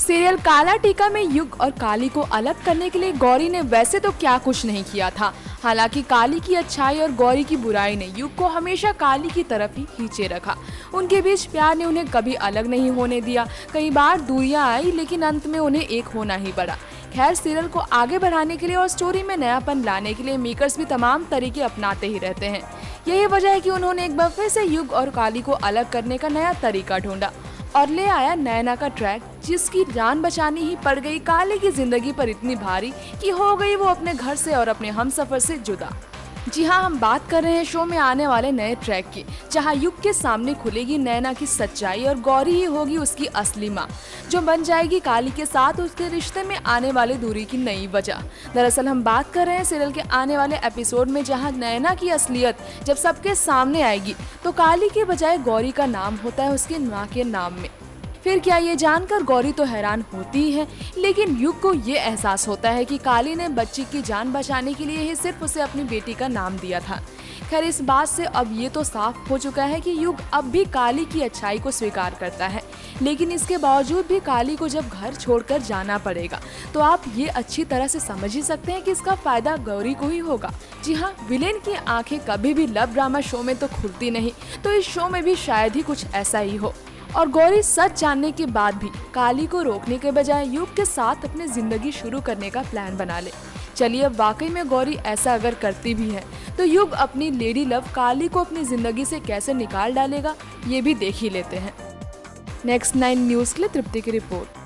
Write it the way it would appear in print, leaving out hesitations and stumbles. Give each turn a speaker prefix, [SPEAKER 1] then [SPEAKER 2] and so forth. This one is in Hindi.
[SPEAKER 1] सीरियल काला टीका में युग और काली को अलग करने के लिए गौरी ने वैसे तो क्या कुछ नहीं किया था। हालांकि काली की अच्छाई और गौरी की बुराई ने युग को हमेशा काली की तरफ ही खींचे रखा। उनके बीच प्यार ने उन्हें कभी अलग नहीं होने दिया। कई बार दूरियां आई, लेकिन अंत में उन्हें एक होना ही पड़ा। खैर, सीरियल को आगे बढ़ाने के लिए और स्टोरी में नयापन लाने के लिए मेकर्स भी तमाम तरीके अपनाते ही रहते हैं। यही वजह है कि उन्होंने एक बार फिर से युग और काली को अलग करने का नया तरीका ढूंढा और ले आया नैना का ट्रैक, जिसकी जान बचानी ही पड़ गई काली की जिंदगी पर इतनी भारी कि हो गई वो अपने घर से और अपने हमसफर से जुदा। जी हाँ, हम बात कर रहे हैं शो में आने वाले नए ट्रैक की, जहाँ युग के सामने खुलेगी नैना की सच्चाई और गौरी ही होगी उसकी असली माँ, जो बन जाएगी काली के साथ उसके रिश्ते में आने वाली दूरी की नई वजह। दरअसल हम बात कर रहे हैं सीरियल के आने वाले एपिसोड में, जहाँ नैना की असलियत जब सबके सामने आएगी तो काली के बजाय गौरी का नाम होता है उसके माँ के नाम में। फिर क्या, ये जानकर गौरी तो हैरान होती ही है, लेकिन युग को ये एहसास होता है कि काली ने बच्ची की जान बचाने के लिए ही सिर्फ उसे अपनी बेटी का नाम दिया था। खैर, इस बात से अब ये तो साफ हो चुका है कि युग अब भी काली की अच्छाई को स्वीकार करता है, लेकिन इसके बावजूद भी काली को जब घर छोड़कर जाना पड़ेगा तो आप ये अच्छी तरह से समझ ही सकते हैं कि इसका फायदा गौरी को ही होगा। जी हाँ, विलेन की आंखें कभी भी लव ड्रामा शो में तो खुलती नहीं, तो इस शो में भी शायद ही कुछ ऐसा ही हो और गौरी सच जानने के बाद भी काली को रोकने के बजाय युग के साथ अपनी जिंदगी शुरू करने का प्लान बना ले। चलिए, अब वाकई में गौरी ऐसा अगर करती भी है तो युग अपनी लेडी लव काली को अपनी जिंदगी से कैसे निकाल डालेगा, ये भी देख ही लेते हैं। नेक्स्ट 9 न्यूज़ के लिए तृप्ति की रिपोर्ट।